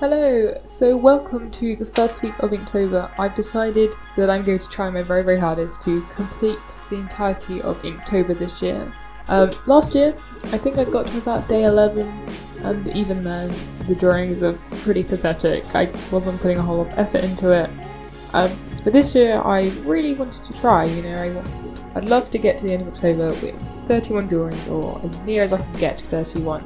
Hello, so welcome to the first week of Inktober. I've decided that I'm going to try my very hardest to complete the entirety of Inktober this year. Last year, I think I got to about day 11, and even then, the drawings are pretty pathetic. I wasn't putting a whole lot of effort into it. But this year, I really wanted to try, I'd love to get to the end of October with 31 drawings, or as near as I can get to 31.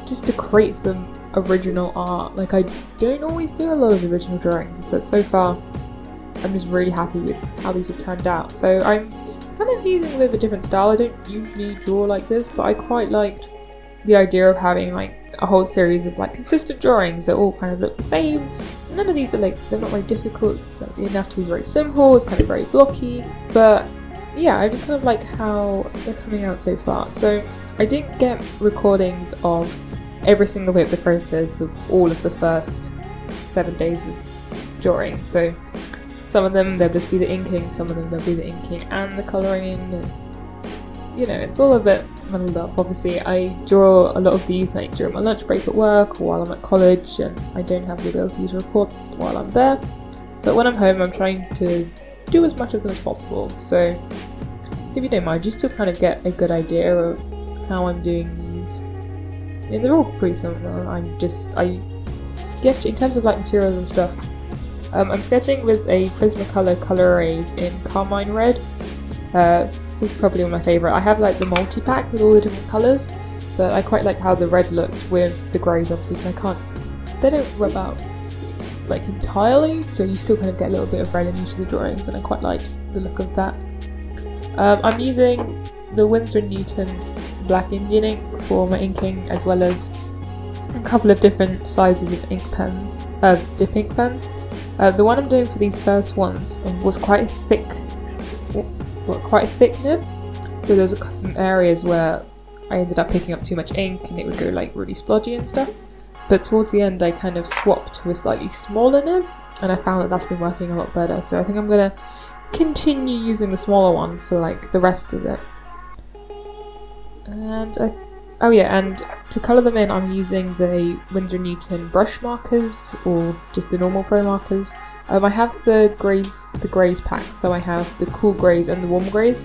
Just to create some original art. Like, I don't always do a lot of original drawings, but so far I'm just really happy with how these have turned out. So I'm kind of using a bit of a different style. I don't usually draw like this, but I quite liked the idea of having like a whole series of like consistent drawings that all kind of look the same. None of these are they're not very difficult. Like, the anatomy is very simple, it's kind of very blocky, but yeah, I just kind of like how they're coming out so far. So I didn't get recordings of every single bit of the process of all of the first 7 days of drawing. So some of them there'll just be the inking, some of them there'll be the inking and the colouring in, and it's all a bit muddled up. Obviously I draw a lot of these like during my lunch break at work or while I'm at college, and I don't have the ability to record while I'm there, but when I'm home I'm trying to do as much of them as possible. So if you don't mind, just to kind of get a good idea of how I'm doing these. I mean, they're all pretty similar. I sketch in terms of like materials and stuff. I'm sketching with a Prismacolor Color-Rays in Carmine Red. This is probably one of my favourite. I have like the multi-pack with all the different colours, but I quite like how the red looked with the greys, obviously, because they don't rub out like entirely, so you still kind of get a little bit of red in each of the drawings, and I quite liked the look of that. I'm using the Winsor & Newton Black Indian ink for my inking, as well as a couple of different sizes of ink pens, dip ink pens. The one I'm doing for these first ones was quite thick nib, so there's some areas where I ended up picking up too much ink and it would go like really splodgy and stuff. But towards the end I kind of swapped to a slightly smaller nib, and I found that that's been working a lot better, so I think I'm gonna continue using the smaller one for like the rest of it. And and to colour them in, I'm using the Winsor & Newton brush markers, or just the normal pro markers. I have the greys pack, so I have the cool greys and the warm greys.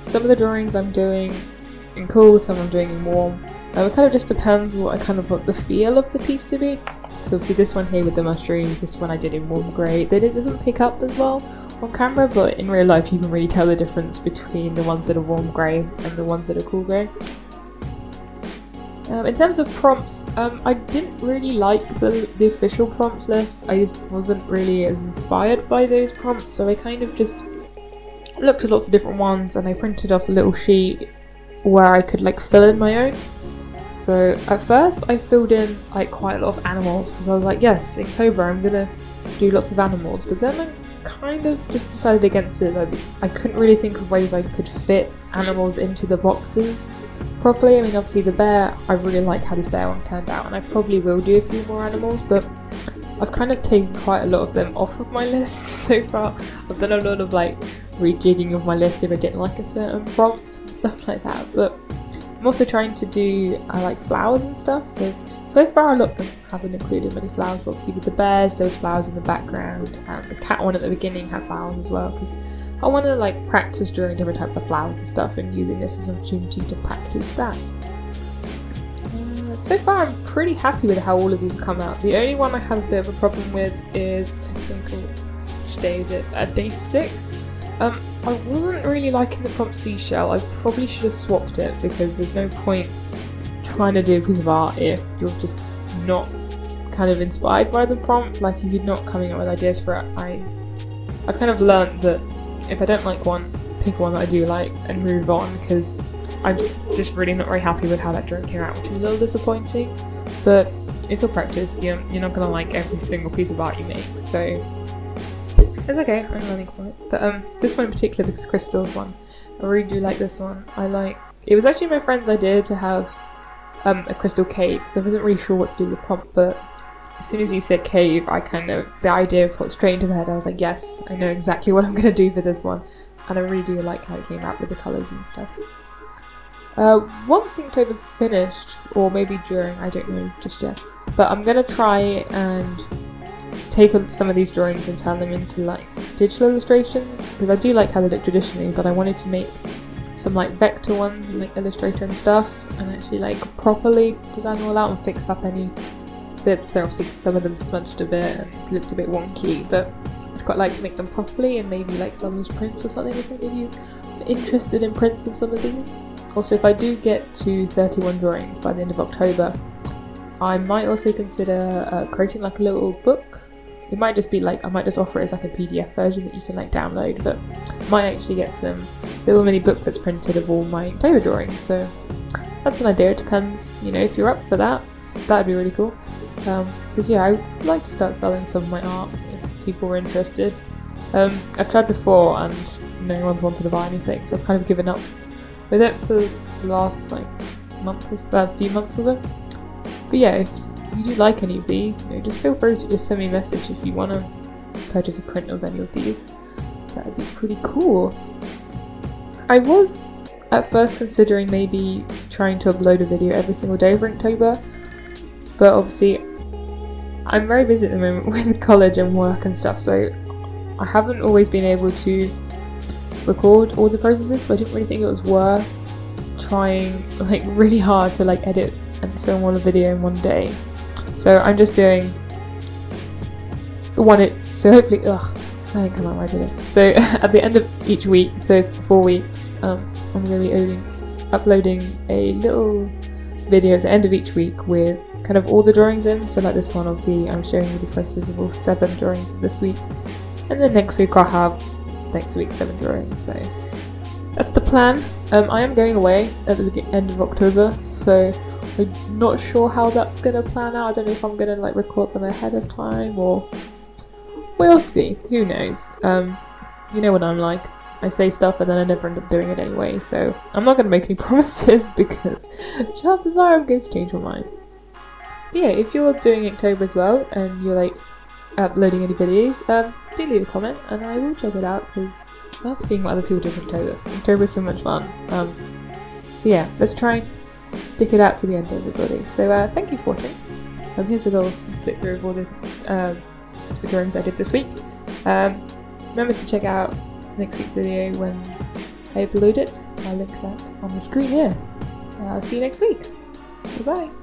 Some of the drawings I'm doing in cool, some I'm doing in warm. It kind of just depends what I kind of want the feel of the piece to be. So obviously this one here with the mushrooms, this one I did in warm grey. It doesn't pick up as well on camera, but in real life you can really tell the difference between the ones that are warm grey and the ones that are cool grey. In terms of prompts, I didn't really like the official prompts list. I just wasn't really as inspired by those prompts, so I kind of just looked at lots of different ones, and I printed off a little sheet where I could like fill in my own. So at first I filled in like quite a lot of animals, because I was like, yes, Inktober, I'm gonna do lots of animals, but then I kind of just decided against it. That I couldn't really think of ways I could fit animals into the boxes properly. I mean, obviously the bear, I really like how this bear one turned out, and I probably will do a few more animals, but I've kind of taken quite a lot of them off of my list so far. I've done a lot of like rejigging of my list if I didn't like a certain prompt and stuff like that, but I'm also trying to do like flowers and stuff, so far a lot of them haven't included many flowers, but obviously with the bears there was flowers in the background, and the cat one at the beginning had flowers as well, because I want to like practice drawing different types of flowers and stuff, and using this as an opportunity to practice that. So far I'm pretty happy with how all of these come out. The only one I have a bit of a problem with is, I think, which day is it? Day 6. I wasn't really liking the prompt seashell. I probably should have swapped it, because there's no point trying to do a piece of art if you're just not kind of inspired by the prompt. Like, if you're not coming up with ideas for it, I've kind of learnt that if I don't like one, pick one that I do like and move on, because I'm just really not very happy with how that drawing came out, which is a little disappointing, but it's all practice. You're not going to like every single piece of art you make, so it's okay, I'm learning from it. But this one in particular, this crystals one, I really do like this one. It was actually my friend's idea to have a crystal cave, because I wasn't really sure what to do with the prompt, but as soon as he said cave, the idea popped straight into my head. I was like, yes, I know exactly what I'm going to do for this one, and I really do like how it came out with the colours and stuff. Once Inktober's finished, or maybe during, I don't know just yet, but I'm gonna try and take some of these drawings and turn them into like digital illustrations, because I do like how they look traditionally, but I wanted to make some like vector ones in like Illustrator and stuff, and actually like properly design them all out and fix up any bits. They're obviously, some of them smudged a bit and looked a bit wonky, but I'd quite like to make them properly and maybe like some as prints or something if any of you are interested in prints in some of these. Also, if I do get to 31 drawings by the end of October, I might also consider creating like a little book. It might just be like, I might just offer it as like a PDF version that you can like download, but I might actually get some little mini booklets printed of all my Inktober drawings. So that's an idea. It depends, you know, if you're up for that, that'd be really cool. Because yeah, I would like to start selling some of my art if people were interested. I've tried before and no one's wanted to buy anything, so I've kind of given up with it for the last like few months or so. But yeah, if you do like any of these, you know, just feel free to just send me a message if you want to purchase a print of any of these. That would be pretty cool. I was at first considering maybe trying to upload a video every single day for Inktober, but obviously I'm very busy at the moment with college and work and stuff, so I haven't always been able to record all the processes, so I didn't really think it was worth trying like really hard to like edit and film all the video in one day. So I'm just doing the one so hopefully, I didn't come out where I did it. So at the end of each week, so for 4 weeks, I'm going to be uploading a little video at the end of each week with kind of all the drawings in. So like this one, obviously I'm showing you the process of all 7 drawings of this week, and then next week I'll have 7 drawings. So that's the plan. I am going away at the end of October, so I'm not sure how that's going to plan out. I don't know if I'm going to like record them ahead of time, or we'll see. Who knows? You know what I'm like. I say stuff and then I never end up doing it anyway, so I'm not going to make any promises because chances are I'm going to change my mind. But yeah, if you're doing Inktober as well and you're like uploading any videos, do leave a comment and I will check it out, because I love seeing what other people do for Inktober. Inktober is so much fun. So yeah, let's try and stick it out to the end, everybody. So thank you for watching. Here's a little flip through of all the drawings I did this week. Remember to check out next week's video when I upload it. I'll link that on the screen here. So I'll see you next week. Goodbye.